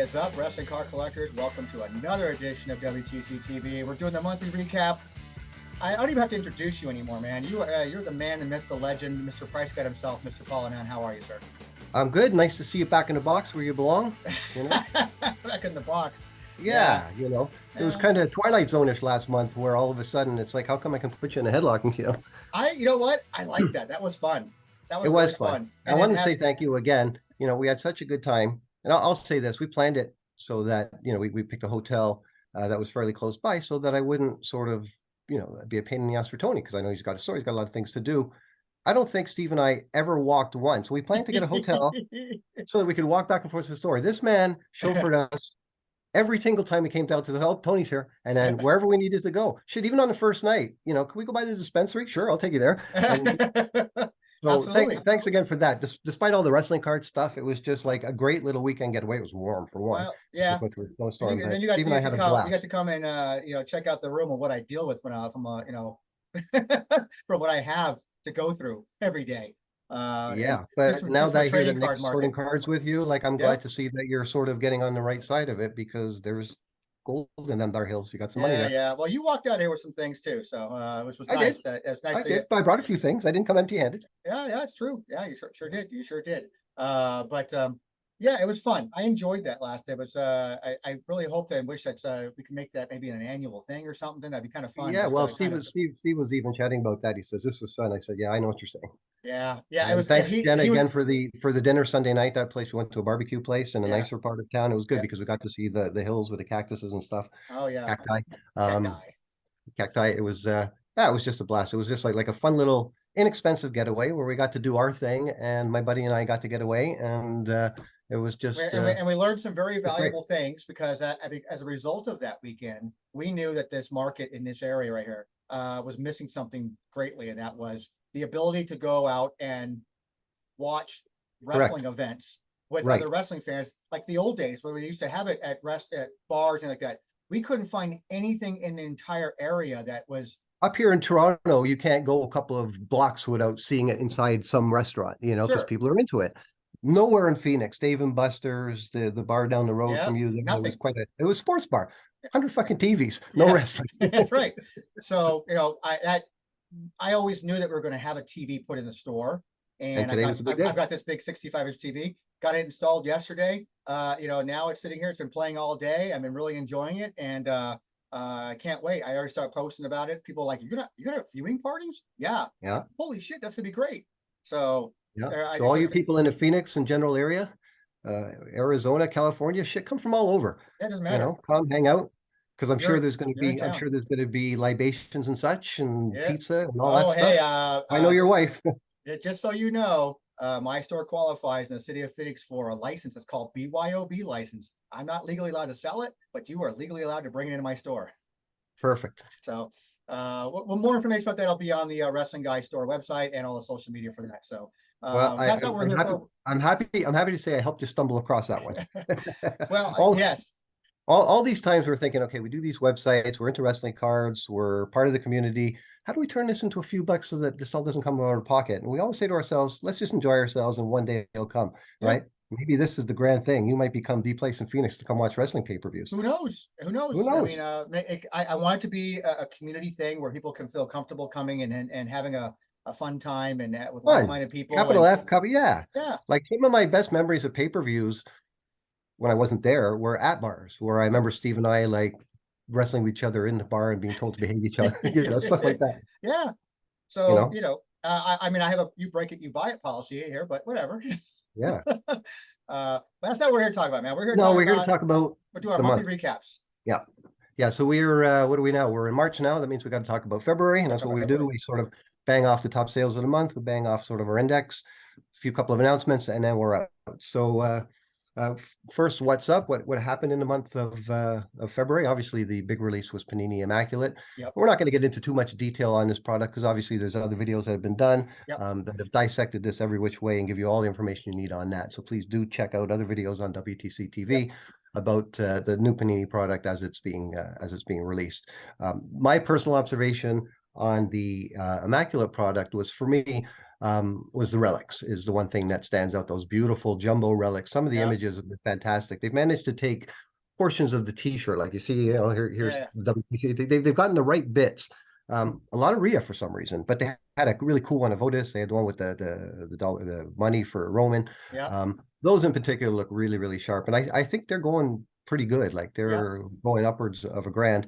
is up, wrestling card collectors? Welcome to another edition of WTCtv. We're doing the monthly recap. I don't even have to introduce you anymore, man. You're the man, the myth, the legend, Mr. Price Guy himself, Mr. Paul Anand. How are you, sir? I'm good. Nice to see you back in the box where you belong. You know? Back in the box. Yeah, you know, it was kind of Twilight Zone-ish last month, where all of a sudden it's like, how come I can put you in a headlock? And you know what? I like that. That was fun. That was it was really fun. I And wanted to say thank you again. You know, we had such a good time, and I'll say this: we planned it so that we picked a hotel that was fairly close by, so that I wouldn't sort of be a pain in the ass for Tony, because I know he's got a lot of things to do. I don't think Steve and I ever walked once. We planned to get a hotel so that we could walk back and forth to the store. This man chauffeured us every single time we came down to the help. Tony's here, and then wherever we needed to go. Shit, even on the first night, can we go by the dispensary? Sure, I'll take you there. So thanks again for that. Despite all the wrestling card stuff, it was just like a great little weekend getgetaway. It was warm for one. Well, yeah. And you got to come and check out the room of what I deal with when from from what I have to go through every day. Yeah, but now that I hear that Nick's sorting cards with you, like, I'm glad to see that you're sort of getting on the right side of it, because there's gold in them Dar Hills. You got some money there. Yeah. Well, you walked out here with some things too, so which was nice. It's nice. I brought a few things. I didn't come empty-handed. Yeah, it's true. Yeah, you sure did. You sure did. Yeah, it was fun. I enjoyed that last day. It was I really hope and wish that we can make that maybe an annual thing or something. That'd be kind of fun. Yeah, well, Steve was even chatting about that. He says this was fun. I said, yeah, I know what you're saying. Yeah. It was. Thanks again for the dinner Sunday night. That place, we went to a barbecue place in a nicer part of town. It was good because we got to see the hills with the cactuses and stuff. Oh yeah, cacti. It was it was just a blast. It was just like a fun little inexpensive getaway where we got to do our thing, and my buddy and I got to get away, and it was just and we learned some very valuable things, because as a result of that weekend, we knew that this market in this area right here was missing something greatly, and that was the ability to go out and watch wrestling events with other wrestling fans, like the old days where we used to have it at bars and like that. We couldn't find anything in the entire area that was. Up here in Toronto, you can't go a couple of blocks without seeing it inside some restaurant, because people are into it. Nowhere in Phoenix, Dave and Buster's, the bar down the road from you, it was a sports bar, 100 fucking TVs, no wrestling. That's right. So I always knew that we were going to have a TV put in the store, and I've got this big 65-inch TV. Got it installed yesterday. Now it's sitting here. It's been playing all day. I've been really enjoying it, and I can't wait. I already started posting about it. People are like, you're gonna have viewing parties? Yeah. Holy shit, that's gonna be great. So so all you people in the Phoenix and general area, Arizona, California, shit, come from all over. That doesn't matter. Come hang out, because I'm sure there's going to be libations and such, and pizza and all that stuff. I know your wife. Just so you know, my store qualifies in the city of Phoenix for a license. It's called BYOB license. I'm not legally allowed to sell it, but you are legally allowed to bring it into my store. Perfect. So, more information about that will be on the Wrestling Guy store website and all the social media for that. So, that's what we're here for. I'm happy to say I helped you stumble across that one. Well, yes. All these times we're thinking, okay, we do these websites, we're into wrestling cards, we're part of the community. How do we turn this into a few bucks so that this all doesn't come out of our pocket? And we always say to ourselves, let's just enjoy ourselves, and one day it'll come, right? Maybe this is the grand thing. You might become the place in Phoenix to come watch wrestling pay-per-views. Who knows? I mean, I want it to be a community thing where people can feel comfortable coming and having a fun time, and with like-minded people. Capital F, yeah. Like, some of my best memories of pay-per-views when I wasn't there were at bars, where I remember Steve and I like wrestling with each other in the bar and being told to behave each other, stuff like that. Yeah. So, I mean, I have a you break it, you buy it policy here, but whatever. Yeah. But that's not what we're here to talk about, man. We're here to talk about we're doing our monthly recaps. Yeah. So we're what are we now? We're in March now. That means we got to talk about February, and that's what we do. We sort of bang off the top sales of the month. We bang off sort of our index, a couple of announcements, and then we're out. So first, what's up? What happened in the month of February? Obviously, the big release was Panini Immaculate. We're not going to get into too much detail on this product, because obviously there's other videos that have been done that have dissected this every which way and give you all the information you need on that. So please do check out other videos on WTCtv about the new Panini product as it's being released. My personal observation, on the Immaculate product was, for me, was the relics is the one thing that stands out. Those beautiful jumbo relics. Some of the Yeah, images have been fantastic. They've managed to take portions of the t-shirt, like you see, here's yeah, the WTC. They've gotten the right bits. A lot of Rhea for some reason, but they had a really cool one of Otis. They had the one with the dollar, the money for Roman. yeah, Those in particular look really, really sharp, and I think they're going pretty good. Like yeah. they're going upwards of a grand.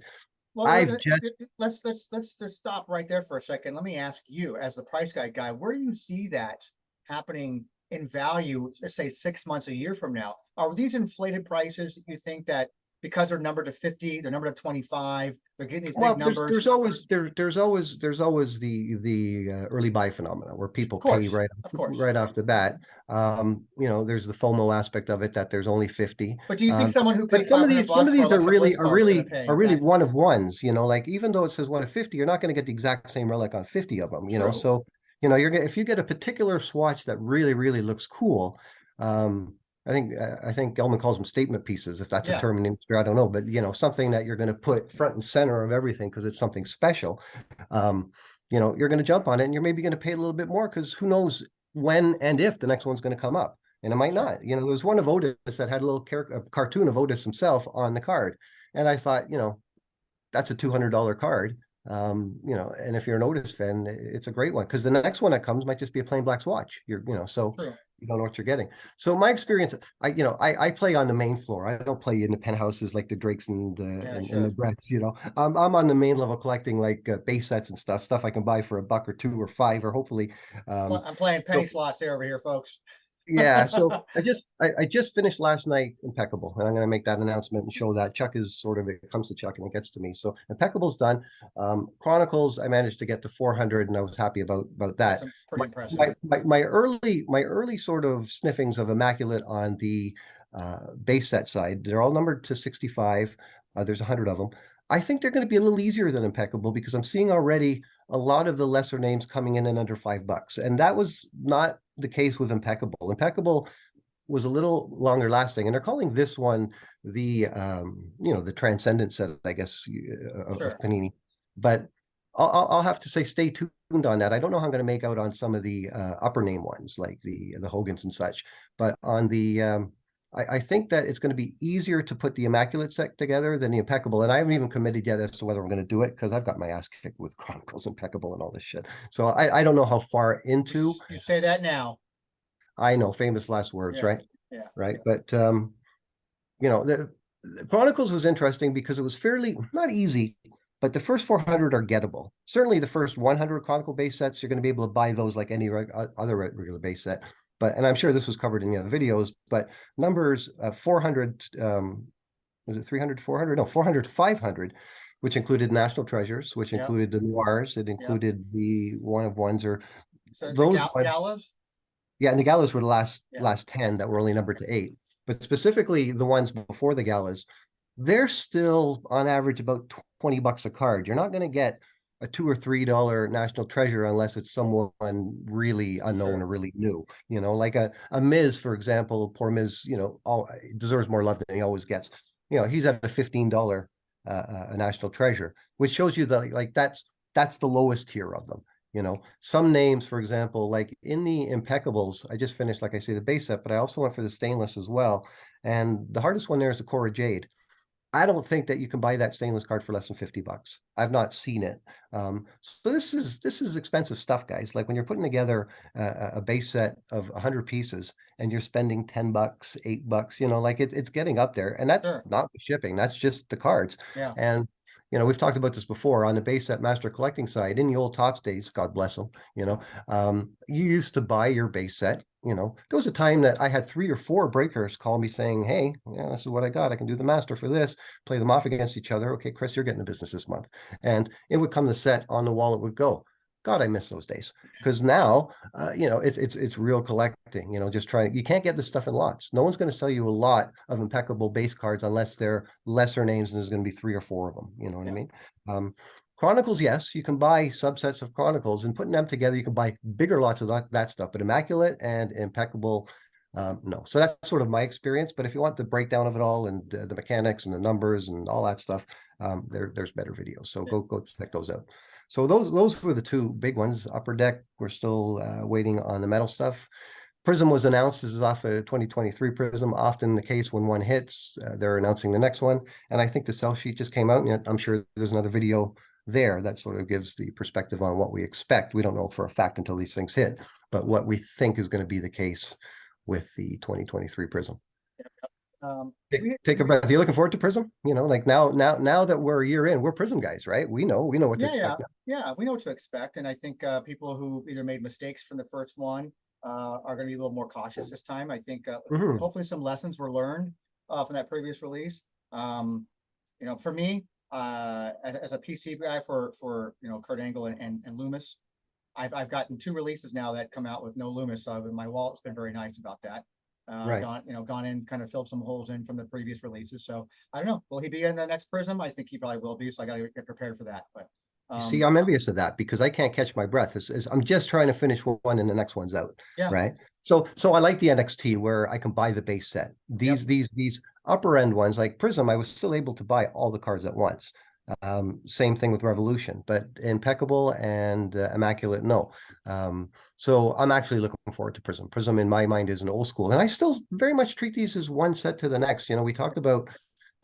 Well, I've just let's just stop right there for a second. Let me ask you, as the price guy, where do you see that happening in value, let's say 6 months, a year from now? Are these inflated prices that you think that because they're numbered to 50, they're numbered to 25, they're getting these big there's numbers? always the early buy phenomena where people pay Of course. right off the bat. There's the FOMO aspect of it, that there's only 50. But do you think someone who But paid 500 some of bucks for these are Alexa really Bliss card is going to pay that? one of ones, like even though it says 1 of 50, you're not going to get the exact same relic on 50 of them, True. so if you get a particular swatch that really, really looks cool, I think Elman calls them statement pieces, if that's a term in industry, I don't know, but something that you're going to put front and center of everything because it's something special. You're going to jump on it, and you're maybe going to pay a little bit more because who knows when and if the next one's going to come up, and it might not. There was one of Otis that had a little cartoon of Otis himself on the card, and I thought, that's a $200 card. And if you're an Otis fan, it's a great one because the next one that comes might just be a plain black swatch. So True. you don't know what you're getting. So my experience, I play on the main floor. I don't play in the penthouses like the Drakes and the Bretts. I'm on the main level collecting like base sets and stuff I can buy for $1 or $2 or $5 or hopefully. I'm playing penny slots here over here, folks. Yeah, so I just finished last night Impeccable, and I'm going to make that announcement and show that Chuck is sort of, it comes to Chuck and it gets to me. So Impeccable's done. Chronicles, I managed to get to 400, and I was happy about that. That's pretty impressive. My early sort of sniffings of Immaculate on the base set side, they're all numbered to 65. There's 100 of them. I think they're going to be a little easier than Impeccable because I'm seeing already a lot of the lesser names coming in under $5, and that was not the case with Impeccable. Impeccable was a little longer lasting, and they're calling this one the the Transcendent set, I guess, of Panini. But I'll have to say, stay tuned on that. I don't know how I'm going to make out on some of the upper name ones like the Hogans and such, but on the I think that it's going to be easier to put the Immaculate set together than the Impeccable. And I haven't even committed yet as to whether I'm going to do it because I've got my ass kicked with Chronicles, Impeccable, and all this shit. So I don't know how far into. You say that now. I know, famous last words, right? Yeah. Right. But, the Chronicles was interesting because it was fairly, not easy, but the first 400 are gettable. Certainly the first 100 Chronicle base sets, you're going to be able to buy those like any other regular base set. And I'm sure this was covered in the other videos, but numbers 400, was it 300 to 400? No, 400 to 500, which included National Treasures, which included the Noirs, it included the one of ones, or so those galas. Yeah, and the galas were the last 10 that were only numbered to 8. But specifically the ones before the galas, they're still on average about $20 a card. You're not going to get a $2 or $3 National Treasure unless it's someone really unknown or really new. Like a Miz, for example. Poor Miz, deserves more love than he always gets. He's at a $15 a National Treasure, which shows you that like that's the lowest tier of them. Some names, for example, like in the Impeccables, I just finished, like I say, the base set, but I also went for the stainless as well. And the hardest one there is the Cora Jade. I don't think that you can buy that stainless card for less than $50. I've not seen it. So this is expensive stuff, guys. Like when you're putting together a base set of 100 pieces and you're spending $10, $8, like it's getting up there. And that's not the shipping. That's just the cards. Yeah. And we've talked about this before on the base set master collecting side. In the old Topps days, God bless them, you used to buy your base set. There was a time that I had 3 or 4 breakers call me saying, hey, this is what I got. I can do the master for this, play them off against each other. Okay, Chris, you're getting the business this month. And it would come the set on the wall, it would go. God, I miss those days. Because now, it's real collecting, just trying. You can't get this stuff in lots. No one's going to sell you a lot of Impeccable base cards unless they're lesser names and there's going to be 3 or 4 of them. You know what I mean? Chronicles, yes, you can buy subsets of Chronicles, and putting them together, you can buy bigger lots of that stuff. But Immaculate and Impeccable, no. So that's sort of my experience. But if you want the breakdown of it all and the mechanics and the numbers and all that stuff, there's better videos. So go check those out. So those were the two big ones. Upper Deck, we're still waiting on the metal stuff. Prizm was announced. This is off a 2023 Prizm. Often the case when one hits, they're announcing the next one. And I think the sell sheet just came out, and I'm sure there's another video there that sort of gives the perspective on what we expect. We don't know for a fact until these things hit, but what we think is going to be the case with the 2023 Prizm. Take a breath. You're looking forward to Prizm? You know, like now that we're a year in, we're Prizm guys, right? We know what to expect. Yeah, we know what to expect. And I think people who either made mistakes from the first one are going to be a little more cautious this time. I think hopefully some lessons were learned from that previous release. You know, for me, as a PC guy for you know, Kurt Angle and Loomis, I've gotten 2 releases now that come out with no Loomis. So my wallet's been very nice about that. Right. Gone in, kind of filled some holes in from the previous releases. So I don't know. Will he be in the next Prizm? I think he probably will be. So I got to get prepared for that. But see, I'm envious of that because I can't catch my breath. I'm just trying to finish one and the next one's out. Yeah. Right. So I like the NXT where I can buy the base set. These upper end ones like Prizm, I was still able to buy all the cards at once. Same thing with Revolution, but Impeccable and Immaculate, no. So I'm actually looking forward to Prizm. Prizm in my mind is an old school, and I still very much treat these as one set to the next. You know, we talked about,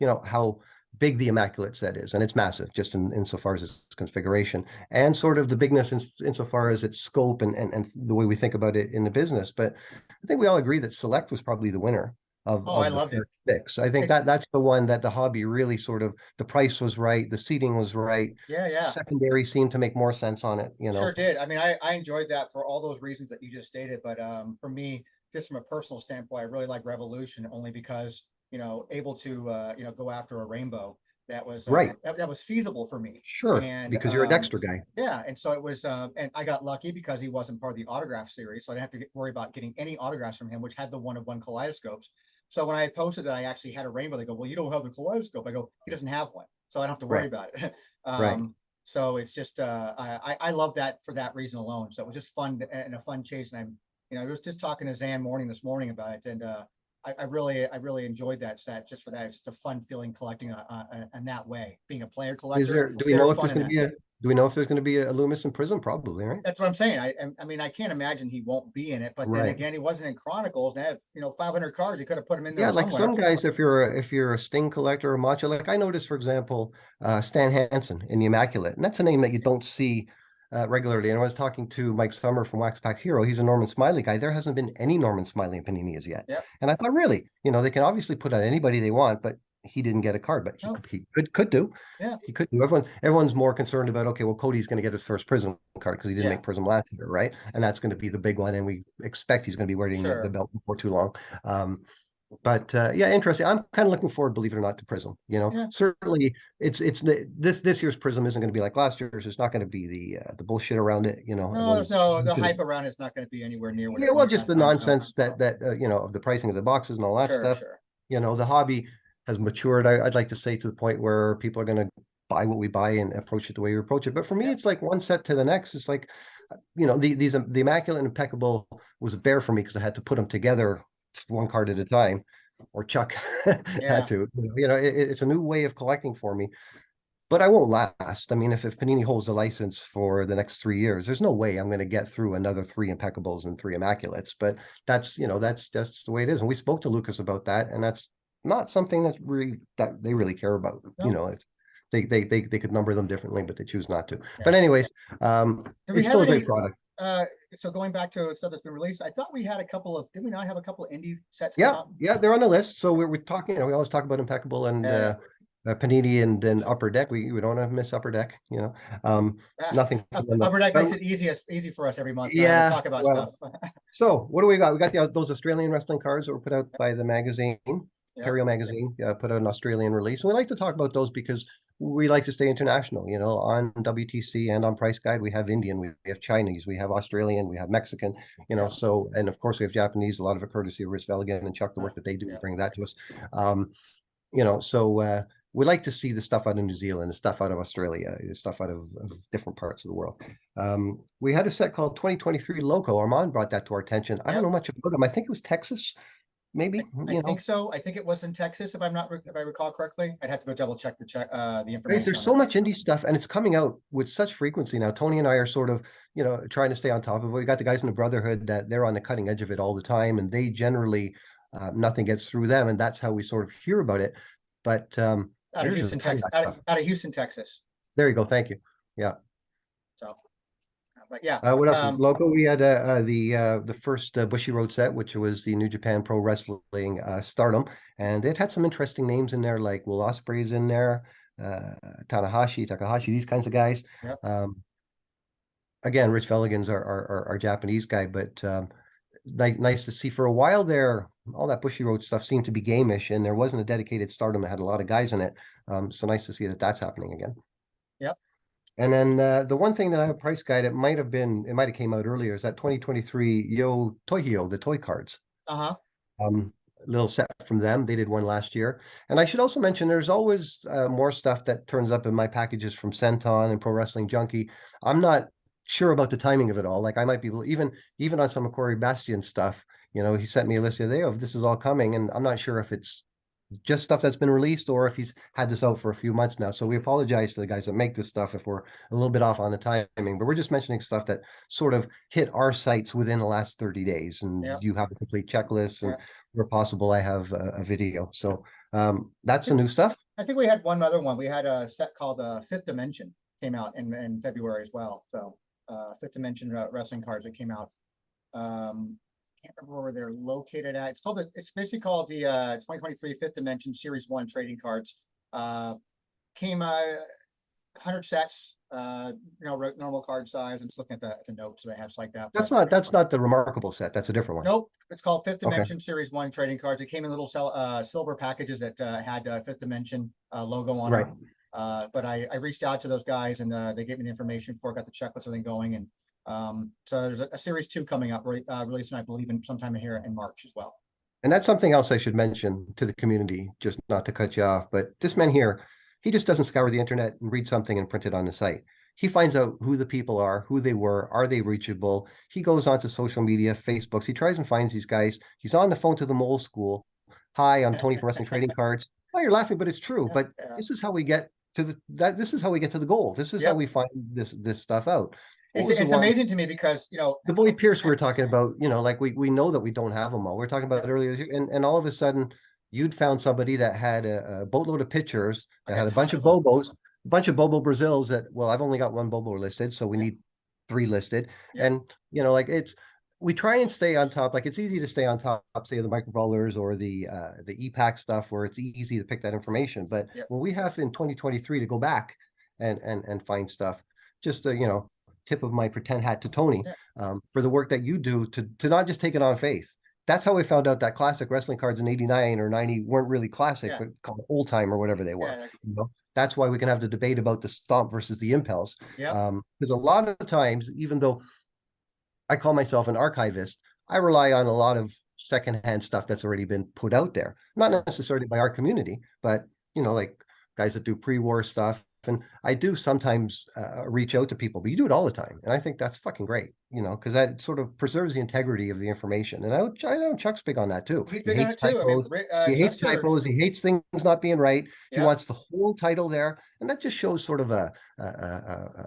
you know, how big the Immaculate set is, and it's massive just insofar as its configuration and sort of the bigness insofar as its scope and the way we think about it in the business. But I think we all agree that Select was probably the winner of I the loved it. six. I think that's the one that the hobby really sort of, the price was right, the seating was right. Yeah. Secondary seemed to make more sense on it, you know. Sure did. I mean, I enjoyed that for all those reasons that you just stated. But for me, just from a personal standpoint, I really like Revolution only because, you know, able to you know, go after a rainbow that was right. That was feasible for me. Sure, and because you're a Dexter guy. Yeah, and so it was, and I got lucky because he wasn't part of the autograph series, so I didn't have to worry about getting any autographs from him, which had the 1-of-1 kaleidoscopes. So when I posted that I actually had a rainbow, they go, "Well, you don't have the kaleidoscope." I go, "He doesn't have one, so I don't have to worry about it." Right. So it's just, I love that for that reason alone. So it was just fun and a fun chase. And I was just talking to Zan this morning about it, and I really enjoyed that set just for that. It's just a fun feeling collecting in that way, being a player collector. Do we know if there's going to be do we know if there's going to be a Loomis in Prizm? Probably, right? That's what I'm saying. I mean, I can't imagine he won't be in it, but then again, he wasn't in Chronicles. And they had, you know, 500 cards. You could have put him in there. Yeah, like somewhere. some guys, if you're a Sting collector or Macho, like I noticed, for example, Stan Hansen in the Immaculate, and that's a name that you don't see regularly. And I was talking to Mike Summer from Wax Pack Hero. He's a Norman Smiley guy. There hasn't been any Norman Smiley in Panini as yet. Yep. And I thought, really, you know, they can obviously put out anybody they want, but he didn't get a card, but he could do. Yeah, he could do. Everyone's more concerned about, okay, well, Cody's going to get his first Prizm card because he didn't make Prizm last year, right? And that's going to be the big one, and we expect he's going to be wearing the belt before too long. But yeah, interesting. I'm kind of looking forward, believe it or not, to Prizm. You know, certainly this year's Prizm isn't going to be like last year's. There's not going to be the bullshit around it. You know, no, there's no the hype around it's not going to be anywhere near what. Yeah, well, just the nonsense that you know, of the pricing of the boxes and all that stuff. Sure. You know, the hobby has matured. I'd like to say to the point where people are going to buy what we buy and approach it the way we approach it. But for me, it's like one set to the next. It's like, you know, the Immaculate and Impeccable was a bear for me because I had to put them together one card at a time, or Chuck had to. You know, it's a new way of collecting for me. But I won't last. I mean, if Panini holds the license for the next 3 years, there's no way I'm going to get through another 3 Impeccables and 3 Immaculates. But that's, you know, that's the way it is. And we spoke to Lucas about that, and that's not something that they really care about. No. You know, it's they could number them differently, but they choose not to. But anyways, it's still a great product. So going back to stuff that's been released, I thought we had a couple of, did we not have a couple of indie sets? Yeah, they're on the list. So we're talking, you know, we always talk about Impeccable and Panini and then Upper Deck. We don't want to miss Upper Deck, you know. Nothing. Upper Deck makes it easy for us every month. Yeah, to talk about stuff. So what do we got? We got those Australian wrestling cards that were put out by the magazine. Perio magazine put out an Australian release, and we like to talk about those because we like to stay international. You know, on WTC and on Price Guide, we have Indian, we have Chinese, we have Australian, we have Mexican. You know, so, and of course we have Japanese. A lot of it courtesy of Rich Veligan and Chuck, the work that they do to bring that to us. You know, so we like to see the stuff out of New Zealand, the stuff out of Australia, the stuff out of different parts of the world. We had a set called 2023 Loco. Armand brought that to our attention. I don't know much about them. I think it was Texas. maybe, I think so. I think it was in Texas, if I recall correctly. I'd have to go double check the Guys, information there's on so that. much indie stuff, and it's coming out with such frequency now. Tony and I are sort of, trying to stay on top of it. We got the guys in the Brotherhood that they're on the cutting edge of it all the time, and they generally, nothing gets through them, and that's how we sort of hear about it. But Out of there's Houston, a ton of Texas. that stuff. Out of Houston, Texas. There you go. Thank you. Yeah. So, but yeah. What else? Local, we had the first Bushiroad set, which was the New Japan Pro Wrestling Stardom, and it had some interesting names in there, like Will Ospreay's in there, Takahashi, these kinds of guys. Yep. Again, Rich Veligan's our Japanese guy, but nice to see. For a while there, all that Bushiroad stuff seemed to be gamish, and there wasn't a dedicated Stardom that had a lot of guys in it. So nice to see that that's happening again. Yep. And then the one thing that I have a price guide, it might have came out earlier, is that 2023 Yo Tohio, the toy cards. Little set from them. They did one last year. And I should also mention there's always more stuff that turns up in my packages from Senton and Pro Wrestling Junkie. I'm not sure about the timing of it all. Like I might be even on some Corey Bastian stuff, he sent me a list the other day of this is all coming, and I'm not sure if it's just stuff that's been released or if he's had this out for a few months now. So we apologize to the guys that make this stuff if we're a little bit off on the timing, but we're just mentioning stuff that sort of hit our sites within the last 30 days. And you have a complete checklist, and where possible, I have a video. So that's the new stuff. I think we had one other one. We had a set called Fifth Dimension, came out in February as well. So Fifth Dimension wrestling cards that came out. Can't remember where they're located at. It's basically called the 2023 Fifth Dimension Series 1 trading cards. Came 100 sets, normal card size. I'm just looking at the notes that I have like that. That's not the Remarkable set. That's a different one. Nope. It's called Fifth Dimension Series 1 trading cards. It came in little silver packages that had Fifth Dimension logo on it. But I reached out to those guys, and they gave me the information before I got the checklist, everything going. And so there's a series 2 coming up, releasing, I believe, sometime here in March as well. And that's something else I should mention to the community, just not to cut you off. But this man here, he just doesn't scour the internet and read something and print it on the site. He finds out who the people are, who they were, are they reachable? He goes onto social media, Facebooks. He tries and finds these guys. He's on the phone to them old school. Hi, I'm Tony from Wrestling Trading Cards. Oh, you're laughing, but it's true. But this is how we get to this is how we get to the goal. This is how we find this stuff out. It's amazing to me because, the boy Pierce we were talking about, like we know that we don't have them all. We were talking about it earlier, and all of a sudden you'd found somebody that had a boatload of pictures, that had a bunch of Bobos, a bunch of Bobo Brazils that, well, I've only got one Bobo listed, so we need 3 listed. And, we try and stay on top. Like it's easy to stay on top, say, of the micro brawlers or the EPAC stuff where it's easy to pick that information. But when we have in 2023 to go back and find stuff, just tip of my pretend hat to Tony for the work that you do to not just take it on faith. That's how we found out that classic wrestling cards in 89 or 90 weren't really classic, but called old time or whatever they were. That's why we can have the debate about the Stomp versus the Impels. Because a lot of the times, even though I call myself an archivist, I rely on a lot of secondhand stuff that's already been put out there. Not necessarily by our community, but, like guys that do pre-war stuff. And I do sometimes reach out to people, but you do it all the time. And I think that's fucking great, because that sort of preserves the integrity of the information. And I know Chuck's big on that too. He's big on it too. He hates typos. He hates things not being right. He wants the whole title there. And that just shows sort of a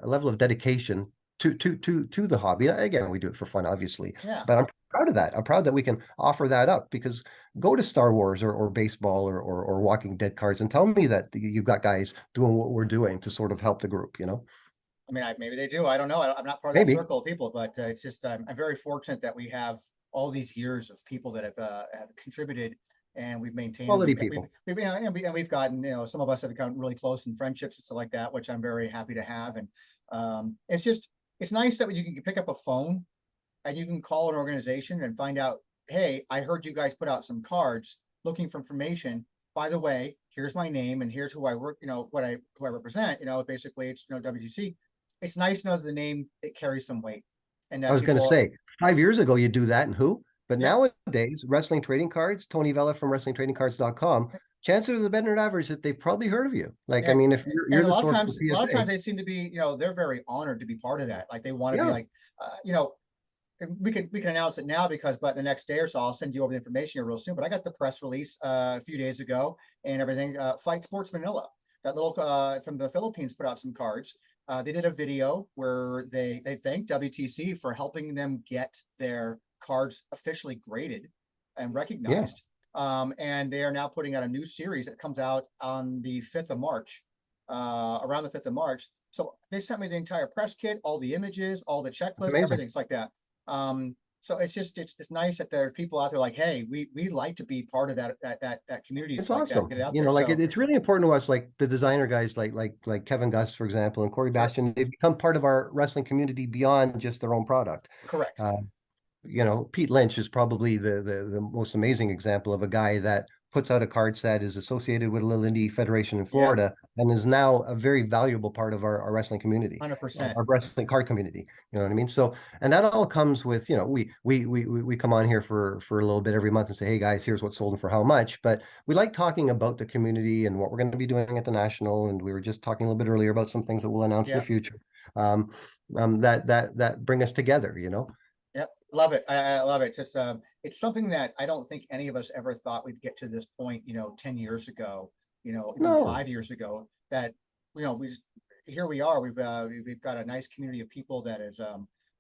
level of dedication to the hobby. Again, we do it for fun, obviously. But I'm proud of that. I'm proud that we can offer that up, because go to Star Wars or baseball or Walking Dead cards and tell me that you've got guys doing what we're doing to sort of help the group, I mean, maybe they do. I don't know. I'm not part of that circle of people, but it's just I'm very fortunate that we have all these years of people that have contributed, and we've maintained quality people. We've gotten, some of us have gotten really close in friendships and stuff like that, which I'm very happy to have. And it's nice that you can pick up a phone and you can call an organization and find out, hey, I heard you guys put out some cards looking for information. By the way, here's my name and here's who I work, who I represent. Basically it's WTC. It's nice to know that the name, it carries some weight. And I was going to say 5 years ago you do that and who? But nowadays, Wrestling Trading Cards, Tony Vella from WrestlingTradingCards.com, chances are the better than average that they've probably heard of you. Like, I mean, if you're the source a lot of times they seem to be, they're very honored to be part of that. Like they want to be like, we can announce it now because, but the next day or so, I'll send you over the information here real soon. But I got the press release a few days ago and everything. Fight Sports Manila, that little from the Philippines, put out some cards. They did a video where they thanked WTC for helping them get their cards officially graded and recognized. And they are now putting out a new series that comes out on the 5th of March, around the 5th of March. So they sent me the entire press kit, all the images, all the checklists, everything's like that. So it's just, it's nice that there are people out there like, hey, we like to be part of that community. It's like awesome. Get it out You there. know, like So, it's really important to us, like the designer guys, like Kevin Gus, for example, and Corey Bastian. They've become part of our wrestling community beyond just their own product. correct. You know, Pete Lynch is probably the most amazing example of a guy that puts out a card set, is associated with a little indie federation in Florida, and is now a very valuable part of our wrestling community, 100%. our wrestling card community. You know what I mean? So, and that all comes with, you know, we come on here for a little bit every month and say, hey guys, here's what's sold and for how much. But we like talking about the community and what we're going to be doing at the national. And we were just talking a little bit earlier about some things that we'll announce in the future, that bring us together, you know. Yep, love it. I love it. It's something that I don't think any of us ever thought we'd get to this point, 10 years ago, even 5 years ago, that, here we are. We've got a nice community of people that is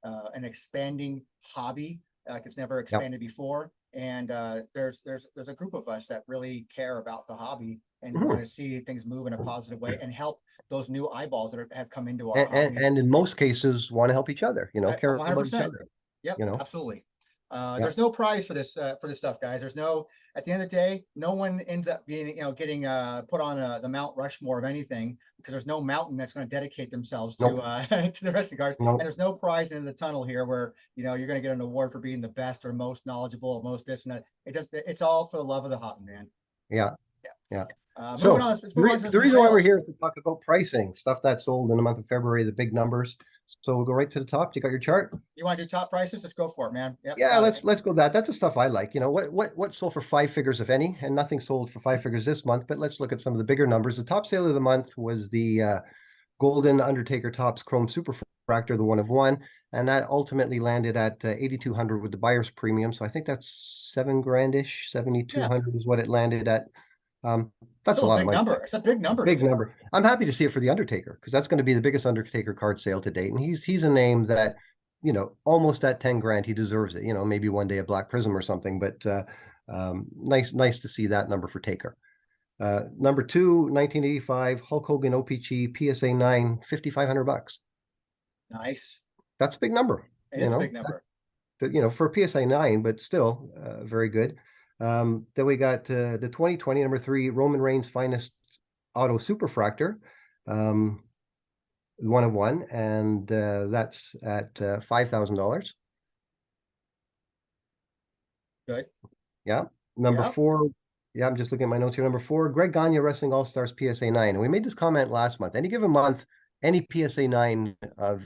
an expanding hobby like it's never expanded before. And there's a group of us that really care about the hobby and want to see things move in a positive way and help those new eyeballs that have come into our hobby. And in most cases want to help each other, care 100%. about each other. Yep, absolutely. There's no prize for this stuff, guys. There's no, at the end of the day, no one ends up being, getting put on the Mount Rushmore of anything, because there's no mountain that's going to dedicate themselves to to the wrestling cards. And there's no prize in the tunnel here where, you're going to get an award for being the best or most knowledgeable or most this and that. It's all for the love of the hobby, man. Yeah. So the reason why we're here is to talk about pricing, stuff that's sold in the month of February, the big numbers. So we'll go right to the top. You got your chart? You want to do top prices? Let's go for it, man. Yep, yeah, let's go that. That's the stuff I like. What sold for 5 figures, if any, and nothing sold for 5 figures this month. But let's look at some of the bigger numbers. The top sale of the month was the Golden Undertaker Topps Chrome Super Fractor, the 1 of 1, and that ultimately landed at 8,200 with the buyer's premium. So I think that's $7 grand-ish. 7,200 is what it landed at. That's still a lot of money. Number. It's a big number. Big number. I'm happy to see it for the Undertaker, because that's going to be the biggest Undertaker card sale to date, and he's a name that, almost at 10 grand, he deserves it. Maybe one day a Black Prizm or something, but nice to see that number for Taker. Number 2, 1985 Hulk Hogan OPC PSA 9, $5,500. Nice. That's a big number. It is a big number. For a PSA 9, but still very good. Then we got the 2020 number 3 Roman Reigns Finest Auto Superfractor, 1 of 1, and that's at $5,000. Good. Yeah. Number 4. Yeah, I'm just looking at my notes here. Number 4, Greg Gagne Wrestling All Stars PSA 9, and we made this comment last month. Any given month, any PSA 9 of